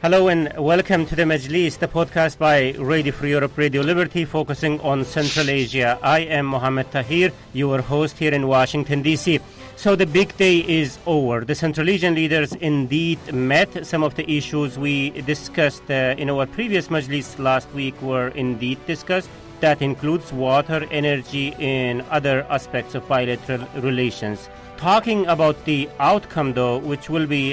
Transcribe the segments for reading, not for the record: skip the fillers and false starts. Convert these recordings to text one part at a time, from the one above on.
Hello and welcome to the Majlis, the podcast by Radio Free Europe, Radio Liberty, focusing on Central Asia. I am Mohammed Tahir, your host here in Washington, D.C. So the big day is over. The Central Asian leaders indeed met. Some of the issues we discussed in our previous Majlis last week were indeed discussed. That includes water, energy, and other aspects of bilateral relations. Talking about the outcome, though, which will be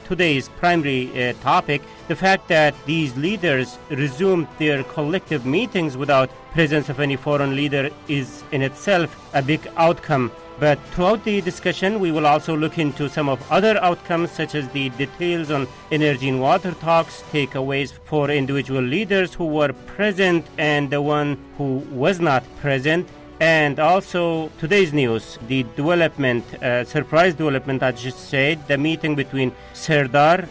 today's primary topic, the fact that these leaders resumed their collective meetings without presence of any foreign leader is in itself a big outcome. But throughout the discussion, we will also look into some of other outcomes, such as the details on energy and water talks, takeaways for individual leaders who were present and the one who was not present. And also today's news, the development, surprise development, I just said, the meeting between Serdar,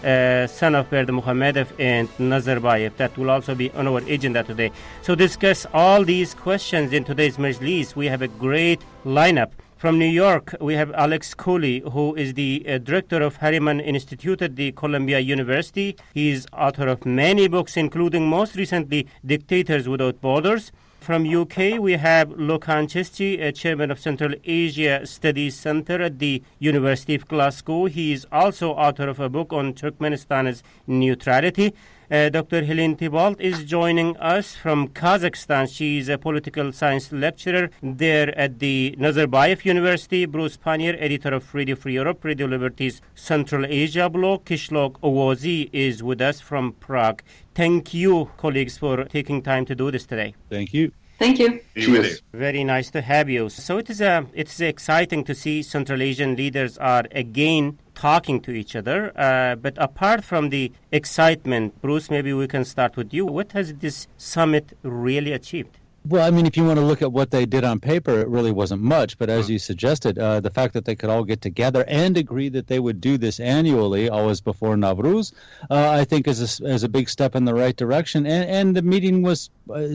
son of Berdimuhamedov, and Nazarbayev. That will also be on our agenda today. So discuss all these questions in today's Majlis. We have a great lineup. From New York, we have Alex Cooley, who is the director of Harriman Institute at the Columbia University. He is author of many books, including most recently Dictators Without Borders. From UK, we have Lokan Cheschi, chairman of Central Asia Studies Center at the University of Glasgow. He is also author of a book on Turkmenistan's neutrality. Dr. Helene Tibalt is joining us from Kazakhstan. She is a political science lecturer there at the Nazarbayev University. Bruce Pannier, editor of Radio Free Europe, Radio Liberty's Central Asia blog. Kishlok Owozi is with us from Prague. Thank you, colleagues, for taking time to do this today. Thank you. Thank you. Cheers. Very nice to have you. So it's exciting to see Central Asian leaders are again talking to each other. But apart from the excitement, Bruce, maybe we can start with you. What has this summit really achieved? Well, I mean, if you want to look at what they did on paper, it really wasn't much. But as you suggested, the fact that they could all get together and agree that they would do this annually, always before Nowruz, I think is a big step in the right direction. And the meeting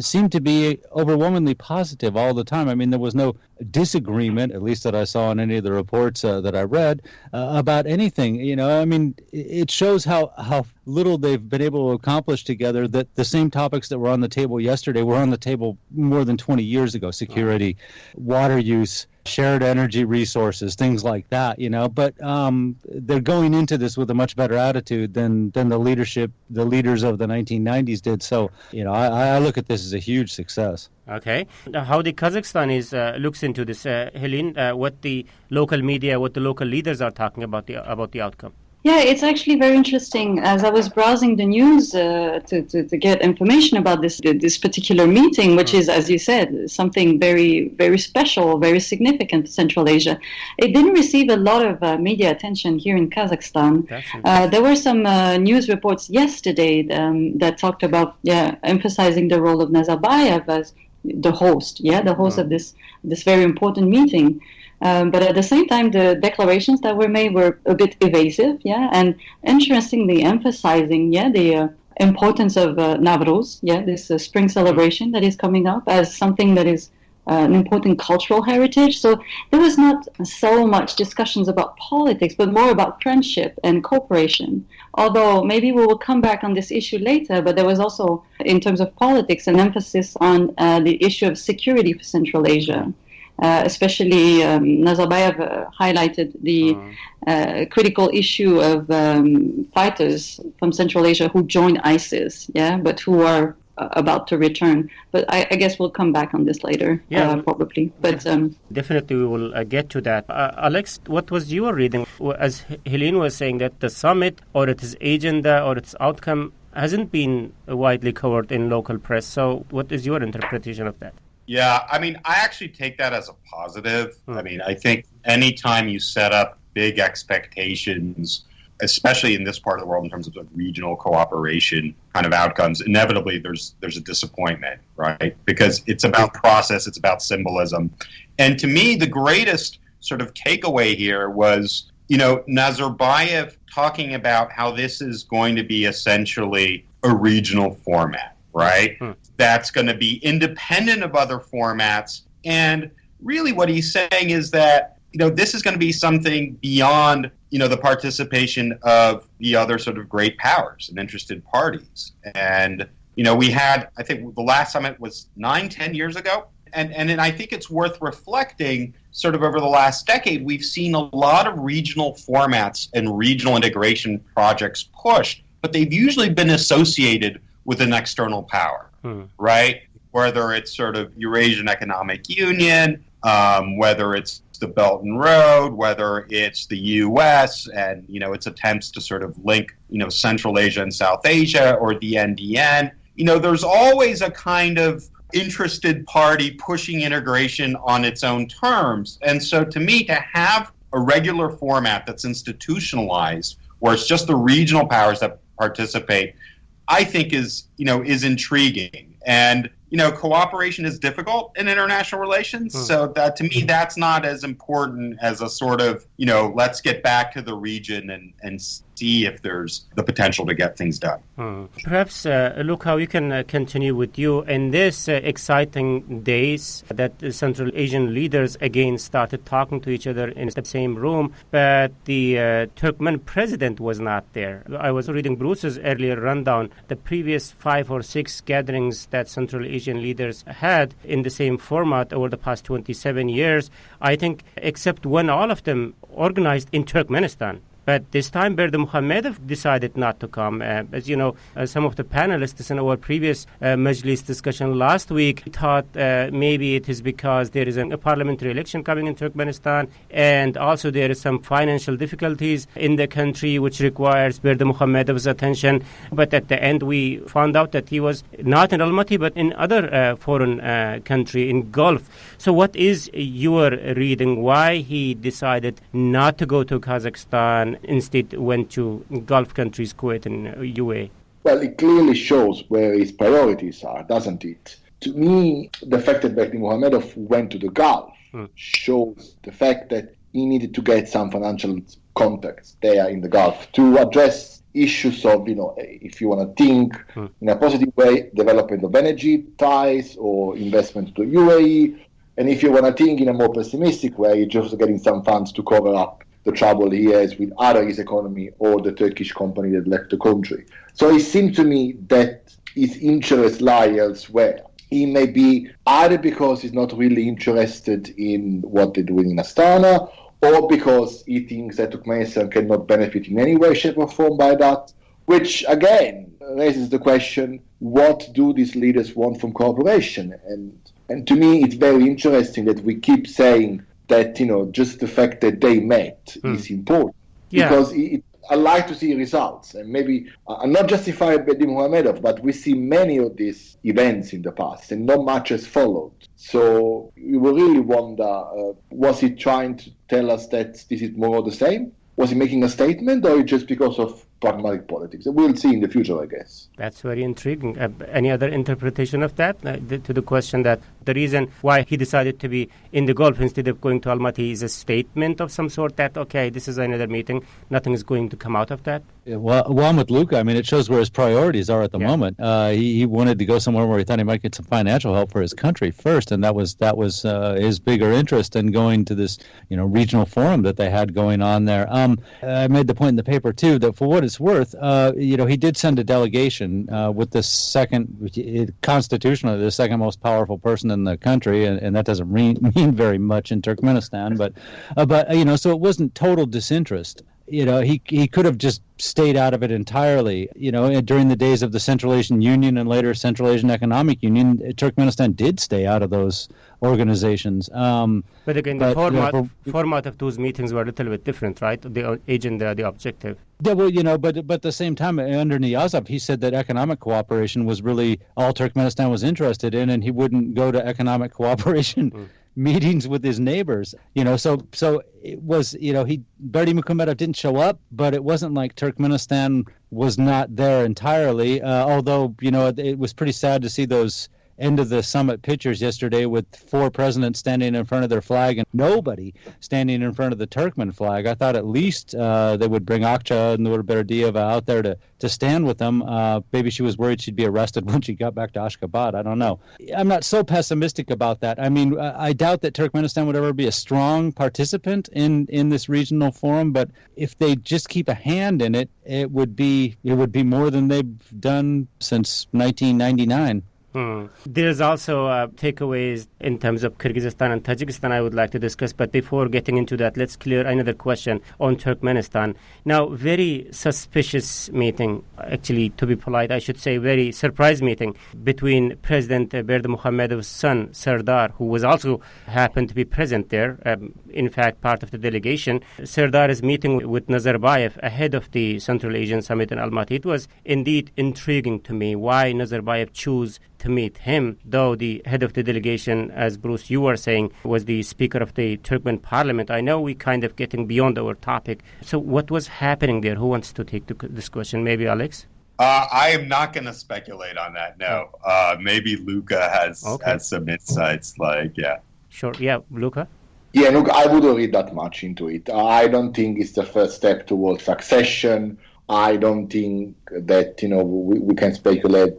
seemed to be overwhelmingly positive all the time. I mean, there was no disagreement, at least that I saw in any of the reports that I read, about anything. You know, I mean, it shows how little they've been able to accomplish together, that the same topics that were on the table yesterday were on the table more than 20 years ago: security, water use, shared energy resources, things like that, you know. But they're going into this with a much better attitude than the leaders of the 1990s did. So, you know, I look at this as a huge success. Okay. How the Kazakhstan looks into this, Helene, what the local media, what the local leaders are talking about the outcome? Yeah, it's actually very interesting. As I was browsing the news to get information about this particular meeting, which is, as you said, something very, very special, very significant to Central Asia, it didn't receive a lot of media attention here in Kazakhstan. There were some news reports yesterday that talked about emphasizing the role of Nazarbayev as the host, of this very important meeting. But at the same time, the declarations that were made were a bit evasive, and interestingly emphasizing, the importance of Nowruz, this spring celebration that is coming up as something that is an important cultural heritage. So there was not so much discussions about politics, but more about friendship and cooperation. Although maybe we will come back on this issue later, but there was also, in terms of politics, an emphasis on the issue of security for Central Asia. Especially Nazarbayev highlighted the critical issue of fighters from Central Asia who joined ISIS, but who are about to return. But I guess we'll come back on this later, probably. But definitely we will get to that. Alex, what was your reading? As Helene was saying, that the summit or its agenda or its outcome hasn't been widely covered in local press. So what is your interpretation of that? Yeah, I mean, I actually take that as a positive. I mean, I think anytime you set up big expectations, especially in this part of the world in terms of regional cooperation kind of outcomes, inevitably there's a disappointment, right? Because it's about process, it's about symbolism. And to me, the greatest sort of takeaway here was, you know, Nazarbayev talking about how this is going to be essentially a regional format, right? That's going to be independent of other formats. And really what he's saying is that, you know, this is going to be something beyond the participation of the other sort of great powers and interested parties. And, we had, I think the last summit was 9-10 years ago. And I think it's worth reflecting sort of over the last decade, we've seen a lot of regional formats and regional integration projects pushed, but they've usually been associated with an external power, right? Whether it's sort of Eurasian Economic Union, whether it's the Belt and Road, whether it's the U.S. and, its attempts to sort of link, Central Asia and South Asia, or the NDN. There's always a kind of interested party pushing integration on its own terms. And so to me, to have a regular format that's institutionalized, where it's just the regional powers that participate, I think is intriguing. And, cooperation is difficult in international relations. So that, to me, that's not as important as a sort of, let's get back to the region and see if there's the potential to get things done. Perhaps, Luca, we can continue with you. In this exciting days that the Central Asian leaders again started talking to each other in the same room, but the Turkmen president was not there. I was reading Bruce's earlier rundown. The previous 5 or 6 gatherings that Central Asian leaders had in the same format over the past 27 years, I think, except one, all of them organized in Turkmenistan. But this time, Berdimuhamedov decided not to come. As you know, some of the panelists in our previous Majlis discussion last week thought maybe it is because there is a parliamentary election coming in Turkmenistan, and also there is some financial difficulties in the country which requires Berdimuhamedov's attention. But at the end, we found out that he was not in Almaty, but in other foreign country in Gulf. So what is your reading? Why he decided not to go to Kazakhstan, instead went to Gulf countries, Kuwait and UAE? Well, it clearly shows where his priorities are, doesn't it? To me, the fact that Berdimuhamedov went to the Gulf shows the fact that he needed to get some financial contacts there in the Gulf to address issues of, if you want to think in a positive way, development of energy ties or investment to UAE. And if you want to think in a more pessimistic way, just getting some funds to cover up the trouble he has with either his economy or the Turkish company that left the country. So it seems to me that his interests lie elsewhere. He may be either because he's not really interested in what they're doing in Astana, or because he thinks that Turkmenistan cannot benefit in any way, shape or form by that, which again raises the question, what do these leaders want from cooperation? And to me, it's very interesting that we keep saying that, just the fact that they met is important. Yeah. Because I like to see results. And maybe, I'm not justifying Berdimuhamedov, but we see many of these events in the past, and not much has followed. So we will really wonder, was he trying to tell us that this is more of the same? Was he making a statement, or just because of pragmatic politics? We'll see in the future, I guess. That's very intriguing. Any other interpretation of that? To the question that the reason why he decided to be in the Gulf instead of going to Almaty is a statement of some sort that, okay, this is another meeting, nothing is going to come out of that? Yeah, well, I'm with Luca. I mean, it shows where his priorities are at the moment. He wanted to go somewhere where he thought he might get some financial help for his country first, and that was his bigger interest in going to this, regional forum that they had going on there. I made the point in the paper too that for what it's worth, he did send a delegation with the constitutionally the second most powerful person in the country, and that doesn't mean very much in Turkmenistan, but so it wasn't total disinterest. He could have just stayed out of it entirely. During the days of the Central Asian Union and later Central Asian Economic Union, Turkmenistan did stay out of those organizations. But again, the format of those meetings were a little bit different, right? The agenda, the objective. Yeah, well, but at the same time, under Niyazov, he said that economic cooperation was really all Turkmenistan was interested in, and he wouldn't go to economic cooperation meetings with his neighbors. So it was, Berdimuhamedov didn't show up, but it wasn't like Turkmenistan was not there entirely. Although, it was pretty sad to see those end of the summit pictures yesterday with 4 presidents standing in front of their flag and nobody standing in front of the Turkmen flag. I thought at least they would bring Akça Nurberdiyeva out there to stand with them. Maybe she was worried she'd be arrested when she got back to Ashgabat. I don't know. I'm not so pessimistic about that. I mean, I doubt that Turkmenistan would ever be a strong participant in this regional forum, but if they just keep a hand in it, it would be more than they've done since 1999. There's also takeaways in terms of Kyrgyzstan and Tajikistan I would like to discuss, but before getting into that, let's clear another question on Turkmenistan. Now, very suspicious meeting, actually, to be polite, I should say very surprise meeting between President Berdimuhamedov's son, Serdar, who was also happened to be present there, in fact, part of the delegation. Serdar is meeting with Nazarbayev ahead of the Central Asian Summit in Almaty. It was indeed intriguing to me why Nazarbayev chose to meet him, though the head of the delegation, as Bruce, you were saying, was the Speaker of the Turkmen Parliament. I know we're kind of getting beyond our topic. So what was happening there? Who wants to take this question? Maybe Alex? I am not going to speculate on that, no. Maybe Luca has some insights, Sure, yeah, Luca? Yeah, look, I wouldn't read that much into it. I don't think it's the first step towards succession. I don't think that, we can speculate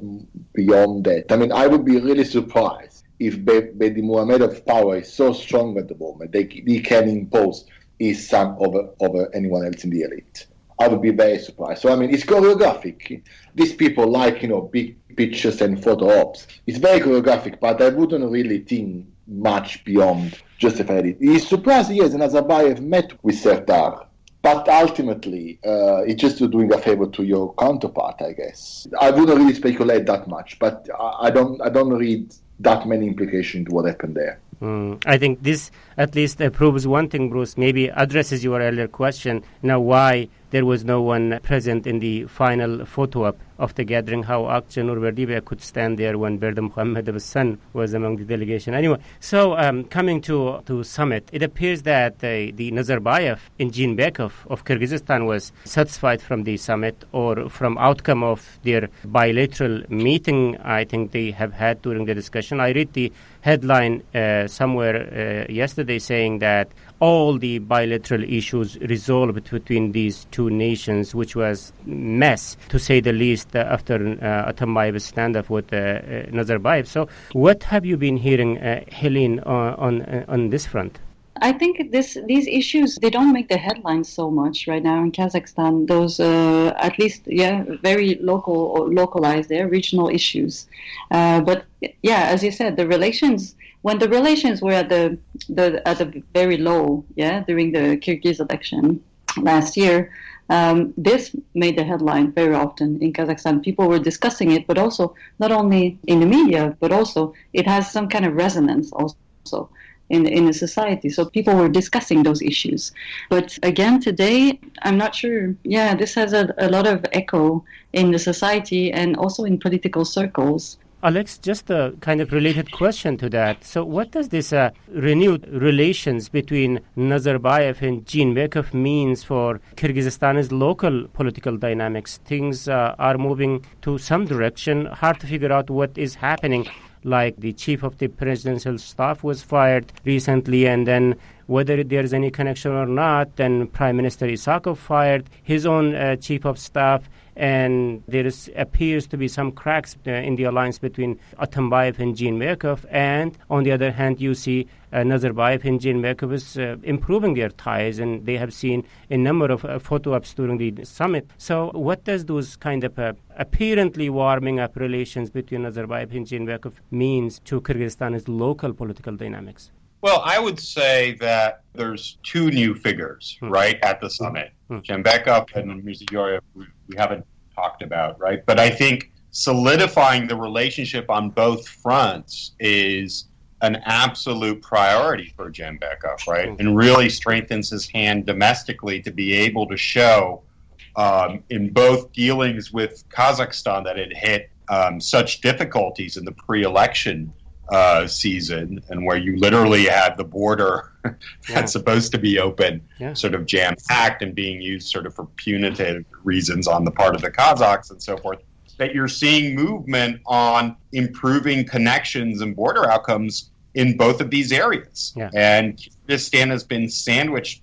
beyond that. I mean, I would be really surprised if Berdimuhamedov's power is so strong at the moment that he can impose his son over anyone else in the elite. I would be very surprised. So, I mean, it's choreographic. These people like, big pictures and photo ops. It's very choreographic, but I wouldn't really think much beyond justify it. He's surprised, yes, Nazarbayev met with Serdar. But ultimately, it's just doing a favor to your counterpart, I guess. I wouldn't really speculate that much, but I don't read that many implications to what happened there. I think this at least proves one thing, Bruce, maybe addresses your earlier question, now why there was no one present in the final photo op of the gathering, how Akça Nurberdiyeva could stand there when Berdimuhamedov's son was among the delegation. Anyway, so coming to summit, it appears that the Nazarbayev and Jeenbekov of Kyrgyzstan was satisfied from the summit or from outcome of their bilateral meeting I think they have had during the discussion. I read the headline somewhere yesterday saying that all the bilateral issues resolved between these two nations, which was mess, to say the least, after Atambayev's stand-up with Nazarbayev. So what have you been hearing, Helene, on this front? I think these issues, they don't make the headlines so much right now in Kazakhstan. Those, at least, very local or localized, they're regional issues. But yeah, as you said, the relations, when the relations were at the very low, during the Kyrgyz election last year, this made the headline very often in Kazakhstan. People were discussing it, but also not only in the media, but also it has some kind of resonance also in the society. So people were discussing those issues. But again, today, I'm not sure. Yeah, this has a lot of echo in the society and also in political circles. Alex, just a kind of related question to that. So what does this renewed relations between Nazarbayev and Jeenbekov means for Kyrgyzstan's local political dynamics? Things are moving to some direction. Hard to figure out what is happening. Like the chief of the presidential staff was fired recently, and then whether there's any connection or not, then Prime Minister Isakov fired his own chief of staff, and there appears to be some cracks in the alliance between Atambayev and Jeenbekov, and on the other hand, you see Nazarbayev and Jeenbekov is improving their ties, and they have seen a number of photo ops during the summit. So what does those kind of apparently warming up relations between Nazarbayev and Jeenbekov means to Kyrgyzstan's local political dynamics? Well, I would say that there's two new figures, right, at the summit. Jeenbekov and Mirziyoyev, we haven't talked about, right? But I think solidifying the relationship on both fronts is an absolute priority for Jeenbekov, right? And really strengthens his hand domestically to be able to show in both dealings with Kazakhstan that it hit such difficulties in the pre-election season, and where you literally had the border that's supposed to be open sort of jam-packed and being used sort of for punitive reasons on the part of the Kazakhs and so forth. that you're seeing movement on improving connections and border outcomes in both of these areas. Yeah. And Kyrgyzstan has been sandwiched.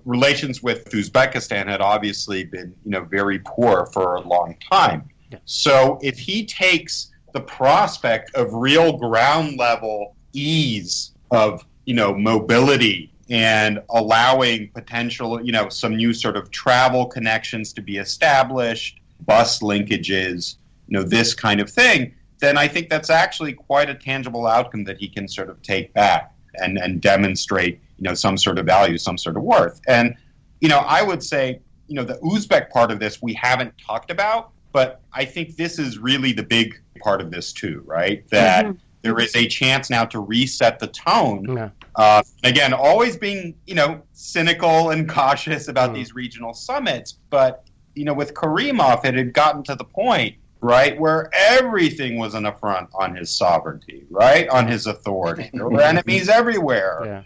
Relations with Uzbekistan had obviously been, very poor for a long time. Yeah. So if he takes the prospect of real ground level ease of, mobility and allowing potential, some new sort of travel connections to be established, bus linkages, this kind of thing, then I think that's actually quite a tangible outcome that he can sort of take back and demonstrate, some sort of value, some sort of worth. And, I would say, the Uzbek part of this we haven't talked about, but I think this is really the big part of this too, right? That there is a chance now to reset the tone. Yeah. Again, always being, cynical and cautious about these regional summits. But, with Karimov, it had gotten to the point, right, where everything was an affront on his sovereignty, right, on his authority. There were enemies everywhere,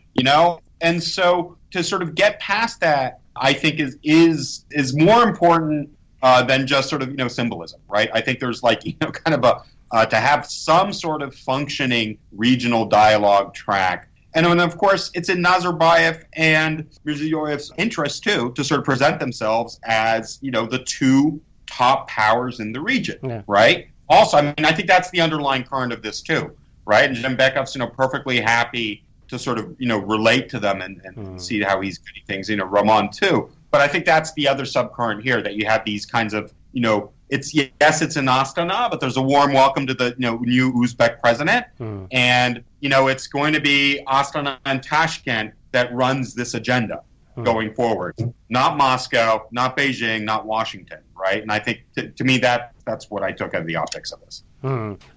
And so to sort of get past that, I think is more important than just sort of, symbolism, right? I think there's kind of to have some sort of functioning regional dialogue track. And of course, it's in Nazarbayev and Mirziyoyev's interest, too, to sort of present themselves as, the two top powers in the region, right? Also, I think that's the underlying current of this, too, right? And Zhembekov's, perfectly happy to sort of, relate to them and see how he's getting things, Rahman, too. But I think that's the other subcurrent here, that you have these kinds of, it's in Astana, but there's a warm welcome to the new Uzbek president. And, it's going to be Astana and Tashkent that runs this agenda going forward. Not Moscow, not Beijing, not Washington, right? And I think, to me, that's what I took out of the optics of this.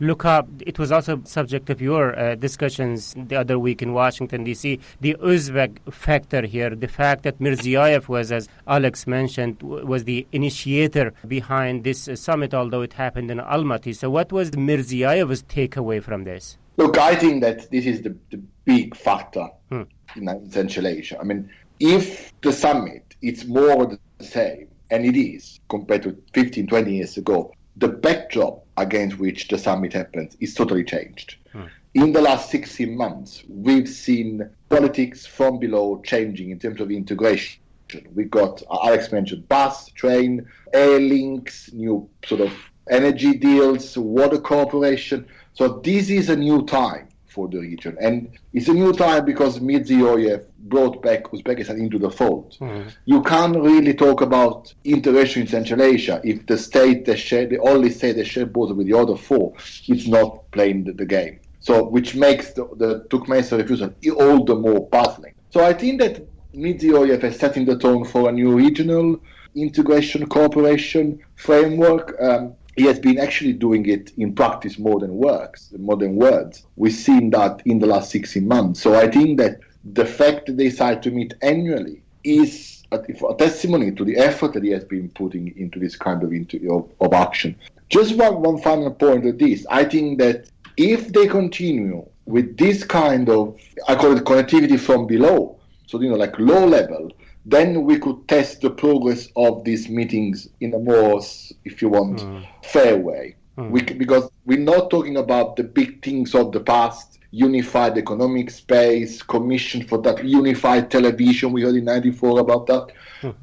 Luca, it was also subject of your discussions the other week in Washington, D.C., the Uzbek factor here, the fact that Mirziyoyev was, as Alex mentioned, was the initiator behind this summit, although it happened in Almaty. So what was Mirziyoyev's takeaway from this? Look, I think that this is the big factor in Central Asia. If the summit is more the same, and it is, compared to 15, 20 years ago, the backdrop against which the summit happens is totally changed. In the last 16 months, we've seen politics from below changing in terms of integration. We got, Alex mentioned, bus, train, air links, new sort of energy deals, water cooperation. So this is a new time for the region. And it's a new time because Mirziyoyev brought back Uzbekistan into the fold. You can't really talk about integration in Central Asia if the state the only state that shares borders with the other four is not playing the game. So, which makes the Turkmenistan refusal all the more puzzling. So I think that Mirziyoyev is setting the tone for a new regional integration cooperation framework. He has been actually doing it in practice more than words. We've seen that in the last 16 months. So I think that the fact that they decide to meet annually is a testimony to the effort that he has been putting into this kind of action. Just one final point of this. I think that if they continue with this kind of, I call it connectivity from below, so like low level, then we could test the progress of these meetings in a more, if you want, fair way. Because we're not talking about the big things of the past, unified economic space, commission for that, unified television, we heard in 94 about that.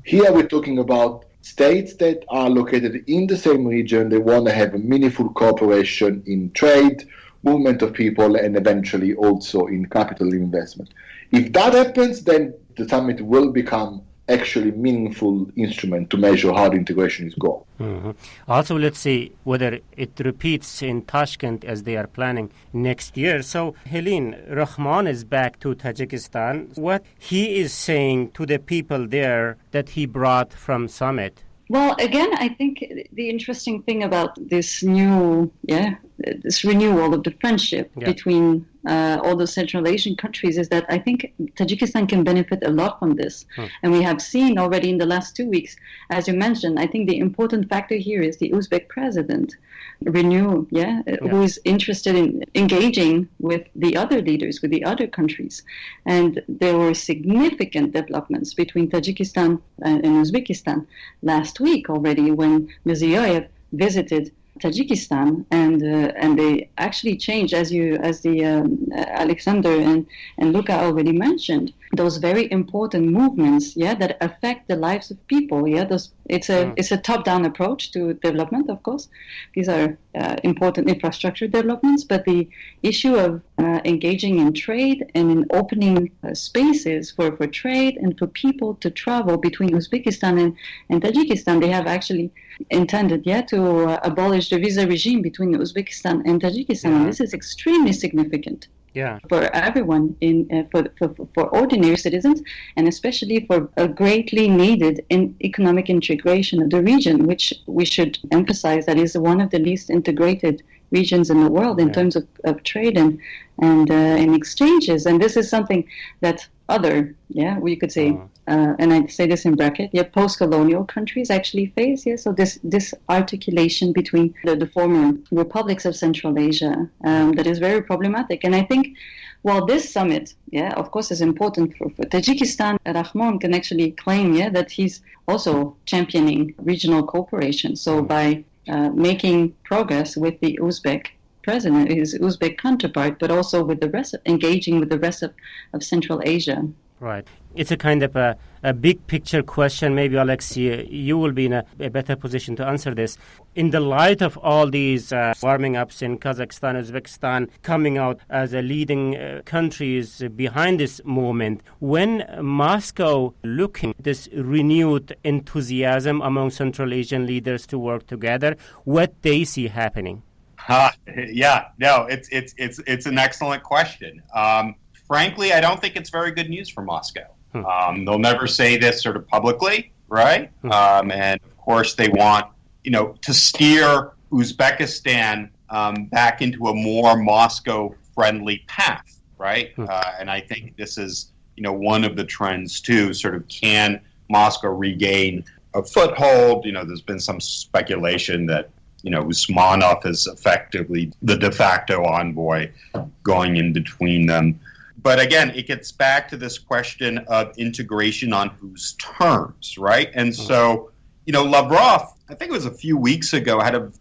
Here we're talking about states that are located in the same region. They want to have a meaningful cooperation in trade, movement of people, and eventually also in capital investment. If that happens, then the summit will become actually meaningful instrument to measure how the integration is going. Also, let's see whether it repeats in Tashkent as they are planning next year. So, Helene, Rahman is back to Tajikistan. What he is saying to the people there that he brought from summit? Well, again, I think the interesting thing about this new, this renewal of the friendship between all the Central Asian countries is that I think Tajikistan can benefit a lot from this. And we have seen already in the last 2 weeks, as you mentioned, I think the important factor here is the Uzbek president, who is interested in engaging with the other leaders, with the other countries. And there were significant developments between Tajikistan and Uzbekistan last week already when Mirziyoyev visited Tajikistan, and they actually changed, as Alexander and Luca already mentioned, those very important movements, that affect the lives of people. It's a top-down approach to development, of course. These are important infrastructure developments, but the issue of engaging in trade and in opening spaces for trade and for people to travel between Uzbekistan and Tajikistan, they have actually intended to abolish the visa regime between Uzbekistan and Tajikistan. And this is extremely significant for everyone, for ordinary citizens, and especially for a greatly needed economic integration of the region, which we should emphasize that is one of the least integrated regions in the world in terms of trade and exchanges. And this is something that we could say, and I say this in bracket, post-colonial countries actually face. So this articulation between the former republics of Central Asia that is very problematic. And I think, while this summit, of course, is important for Tajikistan, Rahmon can actually claim, that he's also championing regional cooperation. So by making progress with the Uzbek president, his Uzbek counterpart, but also with the rest, engaging with the rest of Central Asia. Right. It's a kind of a big picture question. Maybe, Alex, you will be in a better position to answer this. In the light of all these warming ups in Kazakhstan, Uzbekistan, coming out as a leading countries behind this movement, when Moscow looking at this renewed enthusiasm among Central Asian leaders to work together, what they see happening? It's an excellent question. Frankly, I don't think it's very good news for Moscow. They'll never say this sort of publicly, right? And of course, they want, to steer Uzbekistan back into a more Moscow-friendly path, right? And I think this is, one of the trends too. Sort of, can Moscow regain a foothold? There's been some speculation that Usmanov is effectively the de facto envoy going in between them. But again, it gets back to this question of integration on whose terms, right? And so, Lavrov, I think it was a few weeks ago, had a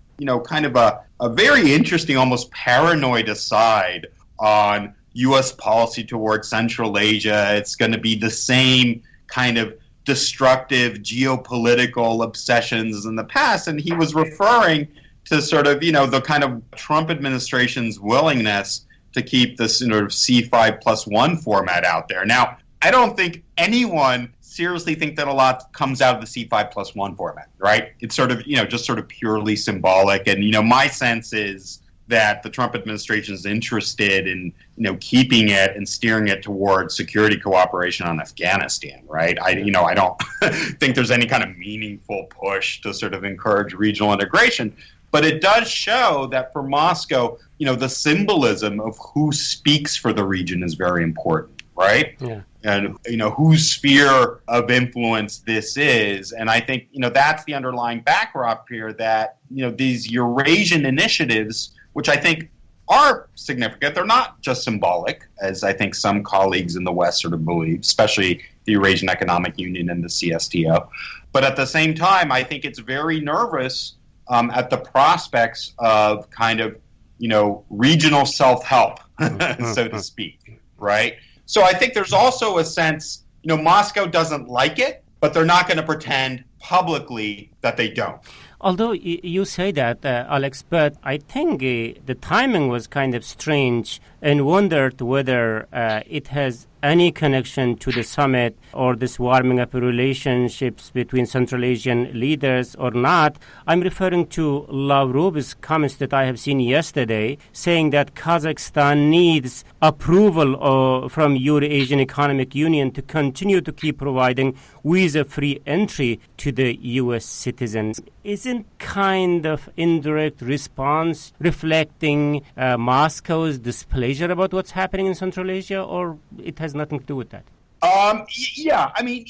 very interesting, almost paranoid aside on U.S. policy towards Central Asia. It's going to be the same kind of destructive geopolitical obsessions in the past. And he was referring to sort of, the kind of Trump administration's willingness to keep this sort of C5+1 format out there. Now, I don't think anyone seriously think that a lot comes out of the C5+1 format, right? It's sort of, just sort of purely symbolic. And, my sense is that the Trump administration is interested in, keeping it and steering it towards security cooperation on Afghanistan, right? I don't think there's any kind of meaningful push to sort of encourage regional integration. But it does show that for Moscow, the symbolism of who speaks for the region is very important, right? Yeah. And, whose sphere of influence this is. And I think, that's the underlying backdrop here, that, these Eurasian initiatives, which I think are significant, they're not just symbolic, as I think some colleagues in the West sort of believe, especially the Eurasian Economic Union and the CSTO. But at the same time, I think it's very nervous at the prospects of kind of, regional self-help, so to speak, right? So I think there's also a sense, Moscow doesn't like it, but they're not going to pretend publicly that they don't. Although you say that, Alex, but I think the timing was kind of strange, and wondered whether it has any connection to the summit or this warming up relationships between Central Asian leaders or not. I'm referring to Lavrov's comments that I have seen yesterday, saying that Kazakhstan needs approval from Eurasian Economic Union to continue to keep providing visa-free entry to the U.S. citizens. Isn't kind of indirect response reflecting Moscow's displeasure about what's happening in Central Asia, or it has nothing to do with that? Yeah, I mean,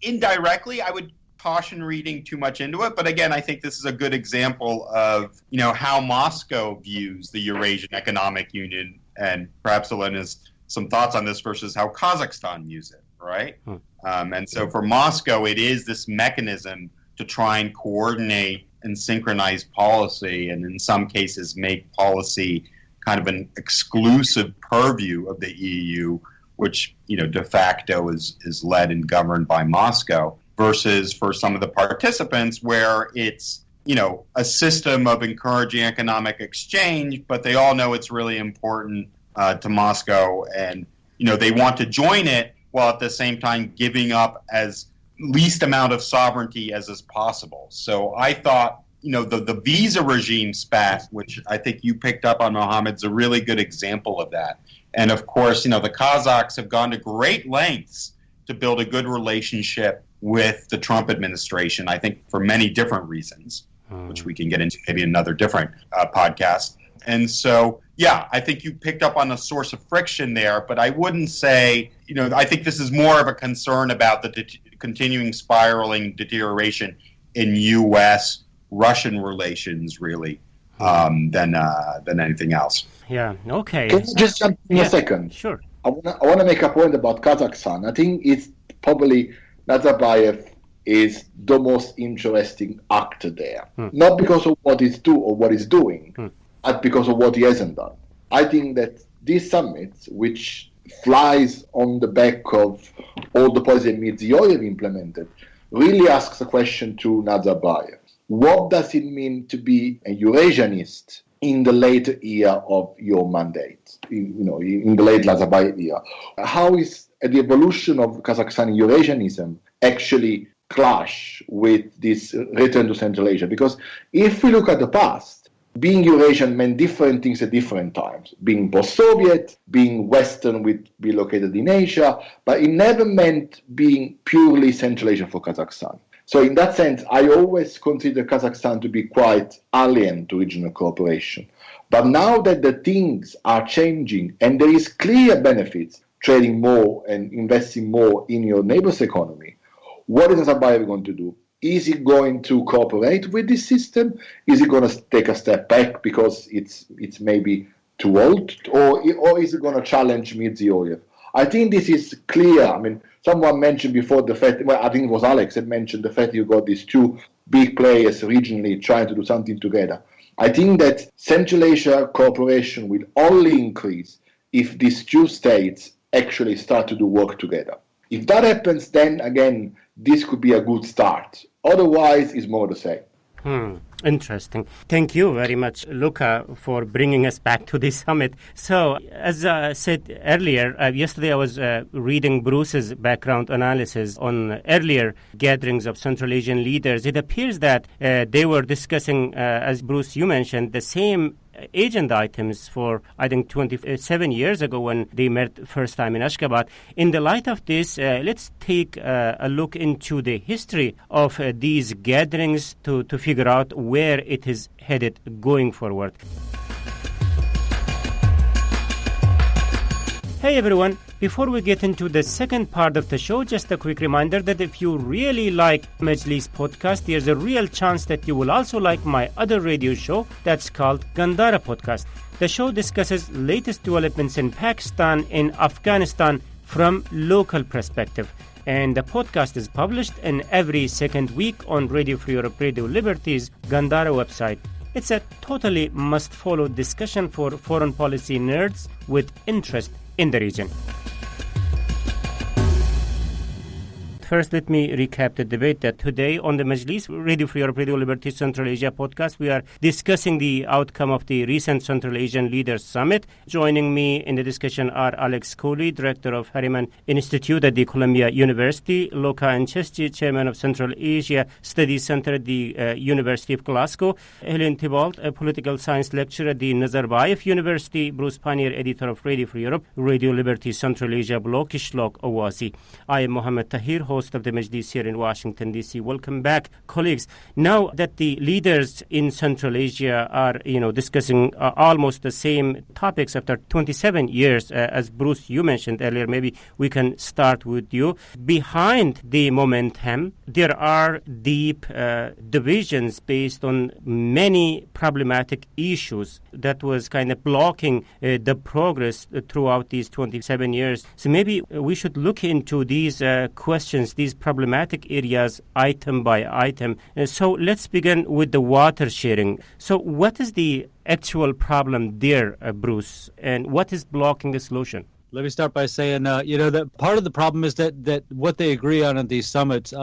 indirectly, I would caution reading too much into it. But again, I think this is a good example of, how Moscow views the Eurasian Economic Union, and perhaps Elena has some thoughts on this versus how Kazakhstan views it, right? And so for Moscow, it is this mechanism to try and coordinate and synchronize policy, and in some cases make policy kind of an exclusive purview of the EU, which de facto is led and governed by Moscow, versus for some of the participants where it's a system of encouraging economic exchange, but they all know it's really important to Moscow, and they want to join it while at the same time giving up as least amount of sovereignty as is possible. So I thought the visa regime spat, which I think you picked up on, Mohammed, is a really good example of that. And of course, the Kazakhs have gone to great lengths to build a good relationship with the Trump administration, I think for many different reasons, which we can get into maybe another different podcast. And so, yeah, I think you picked up on a source of friction there, but I wouldn't say, I think this is more of a concern about the continuing spiraling deterioration in U.S.-Russian relations, really, than anything else. Yeah, okay. Can you just jump in a second? Sure. I want to make a point about Kazakhstan. I think it's probably Nazarbayev is the most interesting actor there. Not because of what he's doing, but because of what he hasn't done. I think that this summit, which flies on the back of all the policy Mirziyoyev implemented, really asks a question to Nazarbayev. What does it mean to be a Eurasianist in the later year of your mandate, in the late Nazarbayev era? How is the evolution of Kazakhstani Eurasianism actually clash with this return to Central Asia? Because if we look at the past, being Eurasian meant different things at different times. Being post-Soviet, being Western with be located in Asia, but it never meant being purely Central Asia for Kazakhstan. So in that sense, I always consider Kazakhstan to be quite alien to regional cooperation. But now that the things are changing and there is clear benefits, trading more and investing more in your neighbor's economy, what is Nazarbayev going to do? Is he going to cooperate with this system? Is he going to take a step back because it's maybe too old? Or is he going to challenge Mirziyoyev? I think this is clear. I mean, someone mentioned before the fact, I think it was Alex that mentioned the fact you got these two big players regionally trying to do something together. I think that Central Asia cooperation will only increase if these two states actually start to do work together. If that happens, then again, this could be a good start. Otherwise, it's more the same. Interesting. Thank you very much, Luca, for bringing us back to this summit. So, as I said earlier, yesterday I was reading Bruce's background analysis on earlier gatherings of Central Asian leaders. It appears that they were discussing, as Bruce, you mentioned, the same agenda items for, I think, 27 years ago when they met first time in Ashgabat. In the light of this, let's take a look into the history of these gatherings to figure out where it is headed going forward. Hey everyone, before we get into the second part of the show, just a quick reminder that if you really like Majlis podcast, there's a real chance that you will also like my other radio show that's called Gandhara Podcast. The show discusses latest developments in Pakistan and Afghanistan from local perspective. And the podcast is published in every second week on Radio Free Europe, Radio Liberty's Gandhara website. It's a totally must-follow discussion for foreign policy nerds with interest in the region. First, let me recap the debate that today on the Majlis, Radio Free Europe, Radio Liberty Central Asia podcast, we are discussing the outcome of the recent Central Asian Leaders Summit. Joining me in the discussion are Alex Cooley, Director of Harriman Institute at the Columbia University, Luca Ancesti, Chairman of Central Asia Studies Center at the University of Glasgow, Helen Thibault, a political science lecturer at the Nazarbayev University, Bruce Pannier, Editor of Radio Free Europe, Radio Liberty Central Asia blog, Kishlok Awazi. I am Mohammed Tahir, host of the Majlis here in Washington, D.C. Welcome back, colleagues. Now that the leaders in Central Asia are, discussing almost the same topics after 27 years, as Bruce, you mentioned earlier, maybe we can start with you. Behind the momentum, there are deep divisions based on many problematic issues that was kind of blocking the progress throughout these 27 years. So maybe we should look into these questions mentions these problematic areas item by item. So let's begin with the water sharing. So what is the actual problem there, Bruce, and what is blocking the solution? Let me start by saying, that part of the problem is that what they agree on at these summits,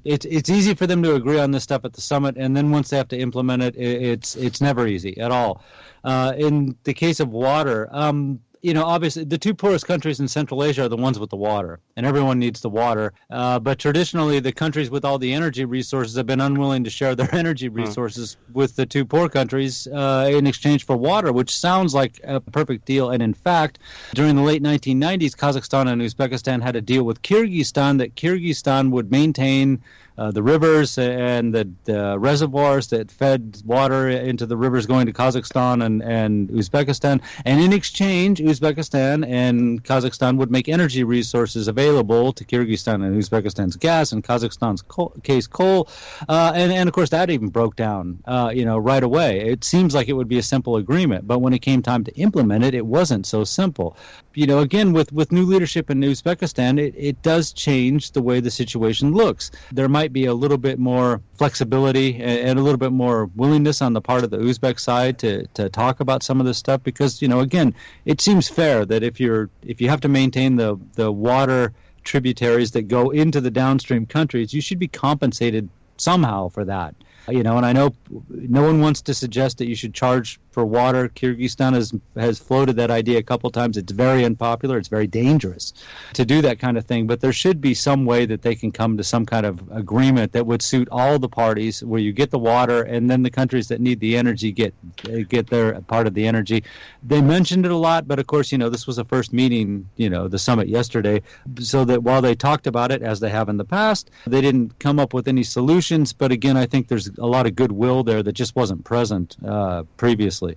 it's easy for them to agree on this stuff at the summit, and then once they have to implement it, it's never easy at all. In the case of water, obviously the two poorest countries in Central Asia are the ones with the water, and everyone needs the water. But traditionally, the countries with all the energy resources have been unwilling to share their energy resources with the two poor countries in exchange for water, which sounds like a perfect deal. And in fact, during the late 1990s, Kazakhstan and Uzbekistan had a deal with Kyrgyzstan that Kyrgyzstan would maintain the rivers and the reservoirs that fed water into the rivers going to Kazakhstan and Uzbekistan. And in exchange, Uzbekistan and Kazakhstan would make energy resources available to Kyrgyzstan and Uzbekistan's gas and Kazakhstan's coal. And of course, that even broke down, right away. It seems like it would be a simple agreement, but when it came time to implement it, it wasn't so simple. Again, with new leadership in Uzbekistan, it does change the way the situation looks. There might be a little bit more flexibility and a little bit more willingness on the part of the Uzbek side to talk about some of this stuff because, again, it seems fair that if you have to maintain the water tributaries that go into the downstream countries, you should be compensated somehow for that. And I know no one wants to suggest that you should charge for water. Kyrgyzstan has floated that idea a couple times. It's very unpopular. It's very dangerous to do that kind of thing. But there should be some way that they can come to some kind of agreement that would suit all the parties, where you get the water and then the countries that need the energy get their part of the energy. They mentioned it a lot, but of course, this was a first meeting, the summit yesterday, so that while they talked about it, as they have in the past, they didn't come up with any solutions. But again, I think there's a lot of goodwill there that just wasn't present previously.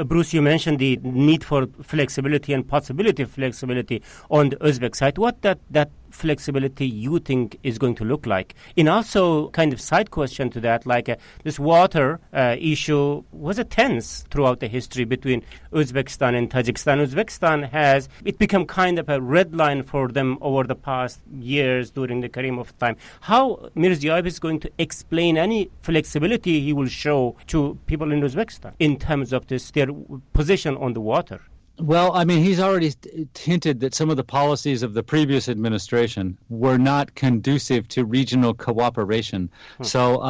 Bruce, you mentioned the need for flexibility and possibility of flexibility on the Uzbek side. What that flexibility you think is going to look like? And also, kind of side question to that, like this water issue was a tense throughout the history between Uzbekistan and Tajikistan. Uzbekistan has become kind of a red line for them over the past years during the Karimov time. How Mirziyoyev is going to explain any flexibility he will show to people in Uzbekistan in terms of their position on the water? Well, he's already hinted that some of the policies of the previous administration were not conducive to regional cooperation. So,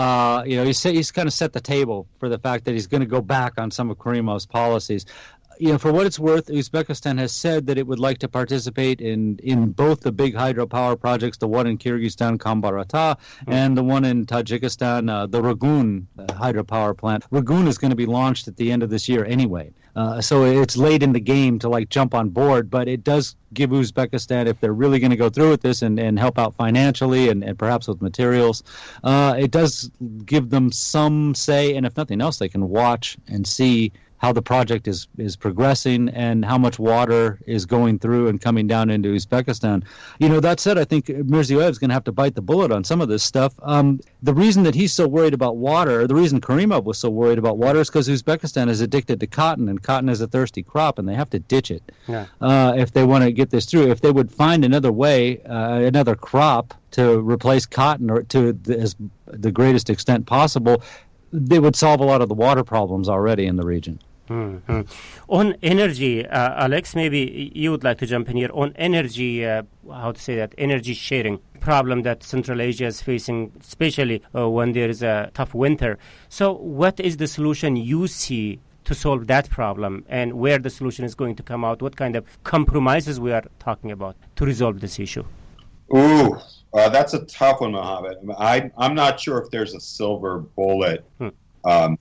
he's kind of set the table for the fact that he's going to go back on some of Karimov's policies. For what it's worth, Uzbekistan has said that it would like to participate in both the big hydropower projects, the one in Kyrgyzstan, Kambarata, and the one in Tajikistan, the Ragun hydropower plant. Ragun is going to be launched at the end of this year anyway. So it's late in the game to jump on board, but it does give Uzbekistan, if they're really going to go through with this and help out financially and perhaps with materials, it does give them some say, and if nothing else, they can watch and see how the project is progressing and how much water is going through and coming down into Uzbekistan. That said, I think Mirziyoyev is going to have to bite the bullet on some of this stuff. The reason that he's so worried about water, the reason Karimov was so worried about water, is because Uzbekistan is addicted to cotton, and cotton is a thirsty crop, and they have to ditch it if they want to get this through. If they would find another way, another crop to replace cotton or to the greatest extent possible, they would solve a lot of the water problems already in the region. Mm-hmm. On energy, Alex, maybe you would like to jump in here. On energy, energy sharing problem that Central Asia is facing, especially when there is a tough winter. So what is the solution you see to solve that problem, and where the solution is going to come out? What kind of compromises we are talking about to resolve this issue? That's a tough one, Mohammed. I'm not sure if there's a silver bullet,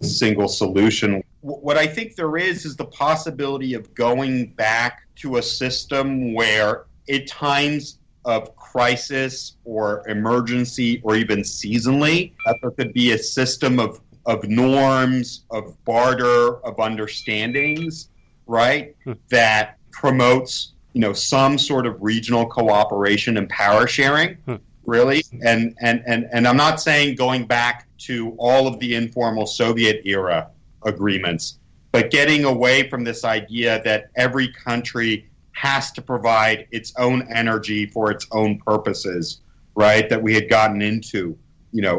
single solution. What I think there is the possibility of going back to a system where at times of crisis or emergency or even seasonally, that there could be a system of norms, of barter, of understandings, right, that promotes some sort of regional cooperation and power sharing, really. And I'm not saying going back to all of the informal Soviet era agreements, but getting away from this idea that every country has to provide its own energy for its own purposes, right, that we had gotten into,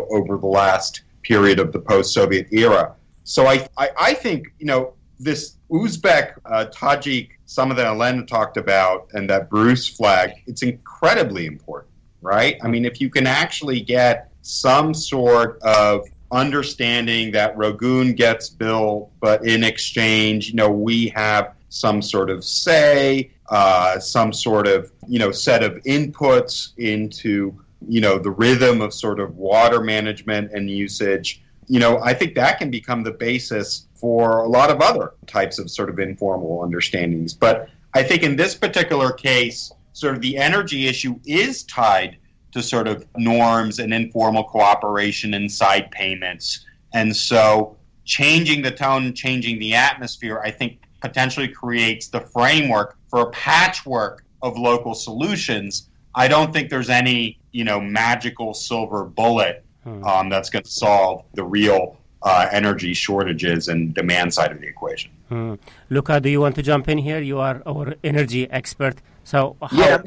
over the last period of the post-Soviet era. So I think, this Uzbek, Tajik summit that Elena talked about and that Bruce flagged, it's incredibly important, right? I mean, if you can actually get some sort of understanding that Rogun gets built, but in exchange, we have some sort of say, some sort of, set of inputs into, the rhythm of sort of water management and usage, I think that can become the basis for a lot of other types of sort of informal understandings. But I think in this particular case, sort of the energy issue is tied to sort of norms and informal cooperation and side payments. And so changing the tone, changing the atmosphere, I think potentially creates the framework for a patchwork of local solutions. I don't think there's any, magical silver bullet that's going to solve the real energy shortages and demand side of the equation. Luca, do you want to jump in here? You are our energy expert. So I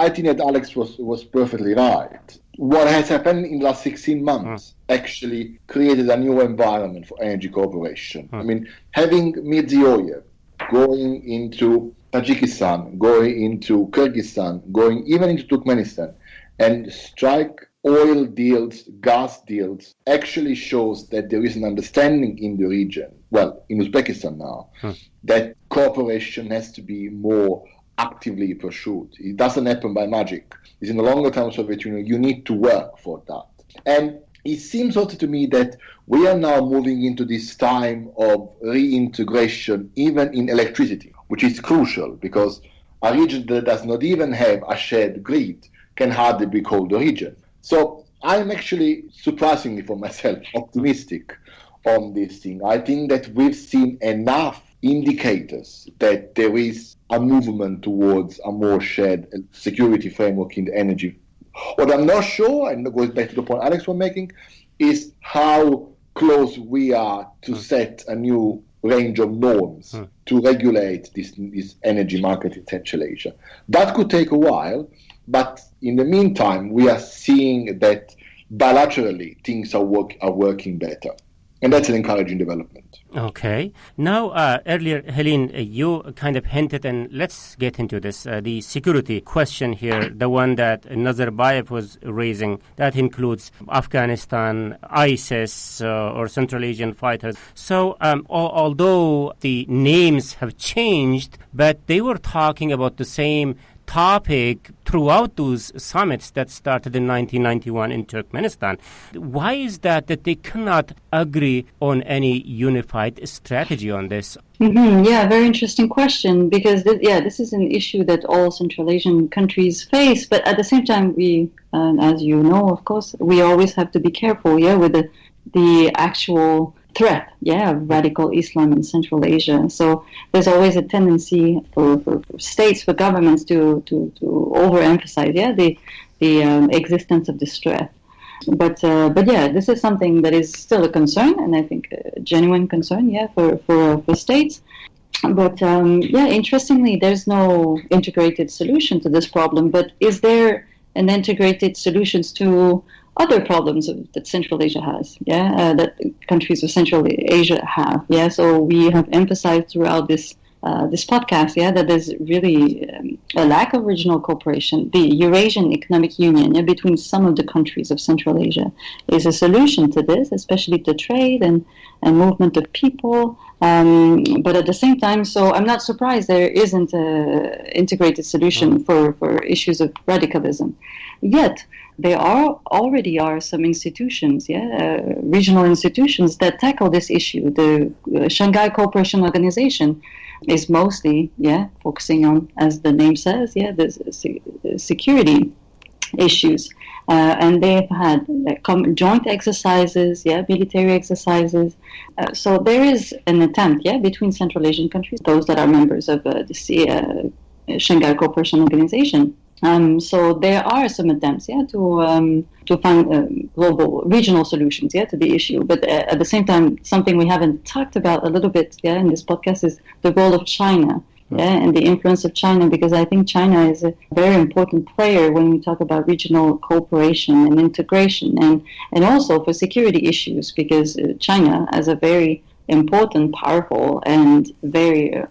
think that Alex was perfectly right. What has happened in the last 16 months actually created a new environment for energy cooperation. I mean, having Mirziyoyev going into Tajikistan, going into Kyrgyzstan, going even into Turkmenistan, and strike oil deals, gas deals, actually shows that there is an understanding in the region, well, in Uzbekistan now, that cooperation has to be more actively pursued. It doesn't happen by magic. It's in the longer term Soviet Union. You need to work for that. And it seems also to me that we are now moving into this time of reintegration, even in electricity, which is crucial because a region that does not even have a shared grid can hardly be called a region. So I'm actually, surprisingly for myself, optimistic on this thing. I think that we've seen enough indicators that there is a movement towards a more shared security framework in the energy. What I'm not sure, and goes back to the point Alex was making, is how close we are to set a new range of norms to regulate this energy market in Central Asia. That could take a while, but in the meantime, we are seeing that bilaterally things are working better. And that's an encouraging development. Okay. Now, earlier, Helene, you kind of hinted, and let's get into this, the security question here, the one that Nazarbayev was raising, that includes Afghanistan, ISIS, or Central Asian fighters. So, although the names have changed, but they were talking about the same topic throughout those summits that started in 1991 in Turkmenistan. Why is that they cannot agree on any unified strategy on this? Yeah, very interesting question, because this is an issue that all Central Asian countries face, but at the same time, we, as you know, of course, we always have to be careful, with the actual threat, of radical Islam in Central Asia. So there's always a tendency for states, for governments to overemphasize, the existence of this threat. But this is something that is still a concern, and I think a genuine concern, for states. But interestingly, there's no integrated solution to this problem. But is there an integrated solutions to other problems that Central Asia has, that countries of Central Asia have, So we have emphasized throughout this podcast, that there's really a lack of regional cooperation. The Eurasian Economic Union, between some of the countries of Central Asia, is a solution to this, especially to trade and movement of people. But at the same time, so I'm not surprised there isn't an integrated solution for issues of radicalism. Yet, there already are some institutions, regional institutions that tackle this issue. The Shanghai Cooperation Organization is mostly, focusing on, as the name says, the security issues. And they've had joint exercises, military exercises. So there is an attempt, between Central Asian countries, those that are members of the Shanghai Cooperation Organization. So there are some attempts, to find global, regional solutions, to the issue. But at the same time, something we haven't talked about a little bit, in this podcast is the role of China and the influence of China, because I think China is a very important player when we talk about regional cooperation and integration, and also for security issues, because China, as a very important, powerful, and very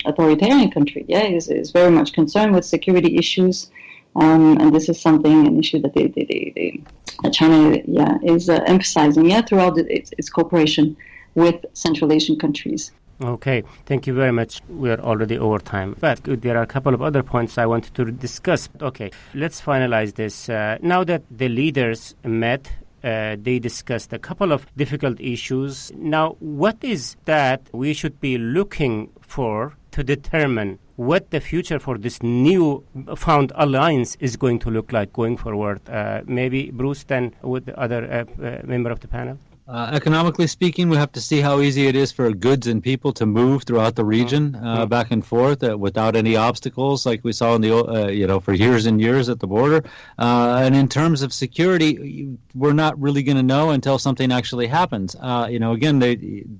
authoritarian country, is very much concerned with security issues, and this is an issue that China is emphasizing throughout its cooperation with Central Asian countries. Okay, thank you very much. We are already over time, but there are a couple of other points I wanted to discuss. Okay, let's finalize this. Now that the leaders met, they discussed a couple of difficult issues. Now, what is that we should be looking for to determine what the future for this new found alliance is going to look like going forward? Maybe Bruce, then with the other member of the panel? Economically speaking, we have to see how easy it is for goods and people to move throughout the region back and forth without any obstacles, like we saw in the for years and years at the border. And in terms of security, we're not really going to know until something actually happens. Again,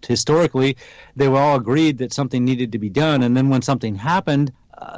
historically, they were all agreed that something needed to be done, and then when something happened,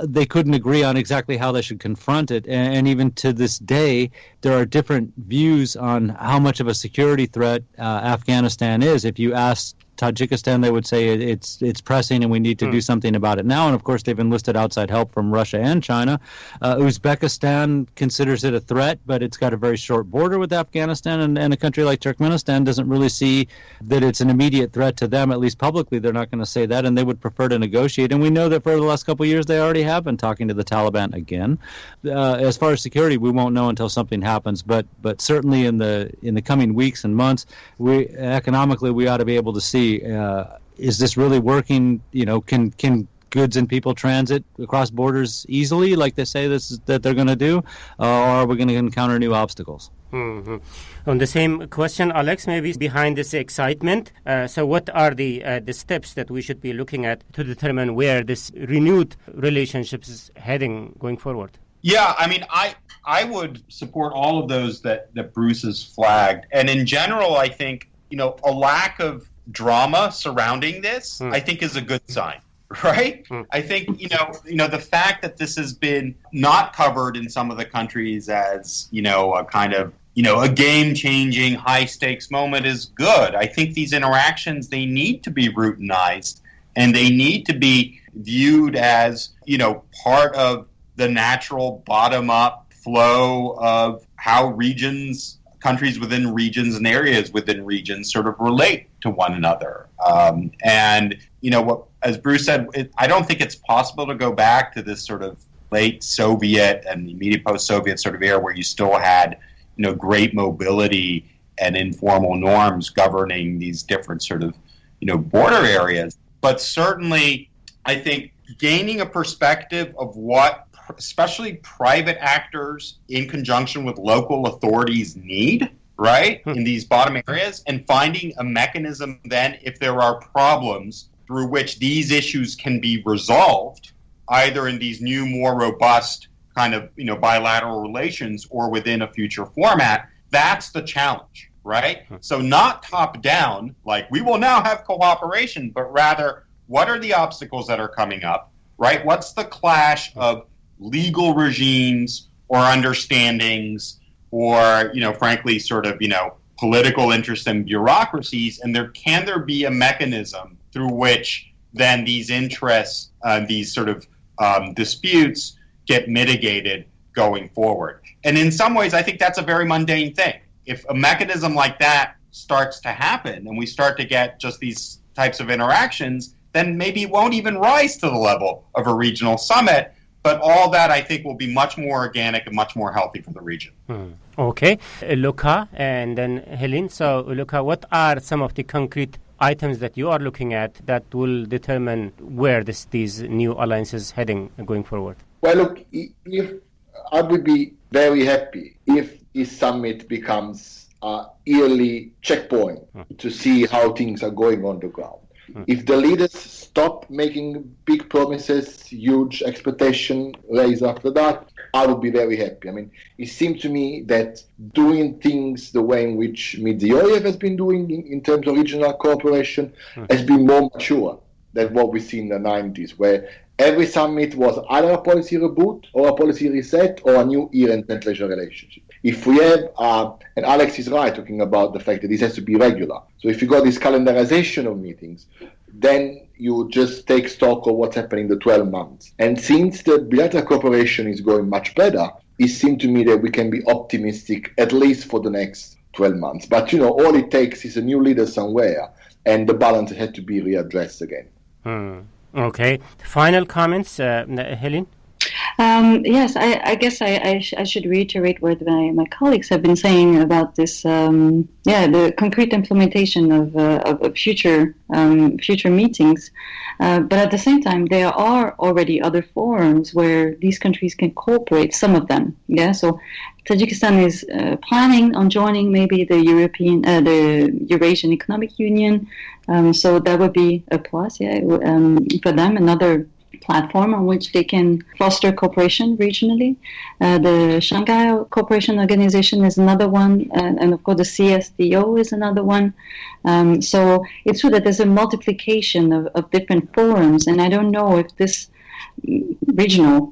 they couldn't agree on exactly how they should confront it. And even to this day, there are different views on how much of a security threat Afghanistan is. If you ask Tajikistan, they would say it's pressing and we need to do something about it now. And of course, they've enlisted outside help from Russia and China. Uzbekistan considers it a threat, but it's got a very short border with Afghanistan. And a country like Turkmenistan doesn't really see that it's an immediate threat to them. At least publicly, they're not going to say that, and they would prefer to negotiate. And we know that for the last couple of years, they already have been talking to the Taliban again. As far as security, we won't know until something happens. But certainly in the coming weeks and months, economically we ought to be able to see. Is this really working? Can goods and people transit across borders easily, like they say that they're going to do, or are we going to encounter new obstacles? Mm-hmm. On the same question, Alex, maybe behind this excitement, so what are the steps that we should be looking at to determine where this renewed relationship is heading going forward? Yeah, I mean, I would support all of those that Bruce has flagged. And in general, I think, a lack of drama surrounding this, I think, is a good sign, right? I think, the fact that this has been not covered in some of the countries as, a kind of, a game-changing, high-stakes moment is good. I think these interactions, they need to be routinized, and they need to be viewed as, part of the natural bottom-up flow of how countries within regions and areas within regions sort of relate to one another. As Bruce said, I don't think it's possible to go back to this sort of late Soviet and immediate post-Soviet sort of era where you still had, great mobility and informal norms governing these different sort of, border areas. But certainly, I think gaining a perspective of what especially private actors in conjunction with local authorities need, right, in these bottom areas, and finding a mechanism then, if there are problems through which these issues can be resolved, either in these new, more robust kind of, bilateral relations or within a future format, that's the challenge, right? So not top down, like we will now have cooperation, but rather, what are the obstacles that are coming up, right? What's the clash of legal regimes or understandings or, frankly, sort of, political interests and bureaucracies, and can there be a mechanism through which then these interests, these sort of disputes get mitigated going forward? And in some ways, I think that's a very mundane thing. If a mechanism like that starts to happen and we start to get just these types of interactions, then maybe it won't even rise to the level of a regional summit. But all that, I think, will be much more organic and much more healthy for the region. Okay. Luca and then Helen. So, Luca, what are some of the concrete items that you are looking at that will determine where these new alliances heading going forward? Well, look, I would be very happy if this summit becomes a yearly checkpoint to see how things are going on the ground. If the leaders stop making big promises, huge expectation raised after that, I would be very happy. I mean, it seems to me that doing things the way in which Medvedev has been doing in terms of regional cooperation has been more mature. than what we see in the 90s, where every summit was either a policy reboot or a policy reset or a new era in Central-Asia relationship. If we have, and Alex is right talking about the fact that this has to be regular. So if you got this calendarization of meetings, then you just take stock of what's happening in the 12 months. And since the bilateral cooperation is going much better, it seems to me that we can be optimistic at least for the next 12 months. But, all it takes is a new leader somewhere, and the balance had to be readdressed again. Okay. Final comments, Helen? Yes, I guess I should reiterate what my colleagues have been saying about this. The concrete implementation of future meetings. But at the same time, there are already other forums where these countries can cooperate. Some of them, So Tajikistan is planning on joining maybe the Eurasian Economic Union. So that would be a plus, for them. Another platform on which they can foster cooperation regionally. The Shanghai Cooperation Organization is another one, and of course the CSDO is another one. So it's true that there's a multiplication of different forums, and I don't know if this regional,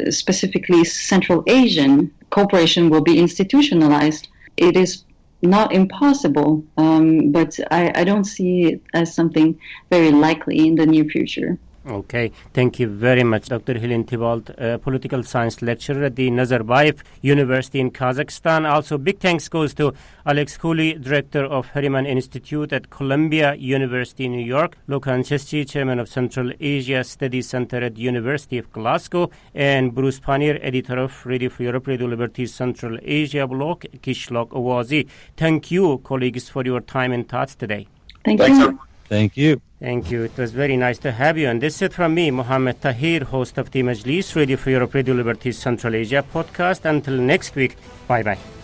specifically Central Asian cooperation will be institutionalized. It is not impossible, but I don't see it as something very likely in the near future. Okay, thank you very much, Dr. Helen Tibalt, political science lecturer at the Nazarbayev University in Kazakhstan. Also, big thanks goes to Alex Cooley, director of Harriman Institute at Columbia University in New York, Lokan Cheschi, chairman of Central Asia Studies Center at the University of Glasgow, and Bruce Pannier, editor of Radio Free Europe, Radio Liberty's Central Asia blog, Kishlok Awazi. Thank you, colleagues, for your time and thoughts today. Thanks, you. Thank you. Thank you. It was very nice to have you. And this is it from me, Mohammed Tahir, host of the Majlis, Radio Free Europe, Radio Liberty's Central Asia podcast. Until next week, bye-bye.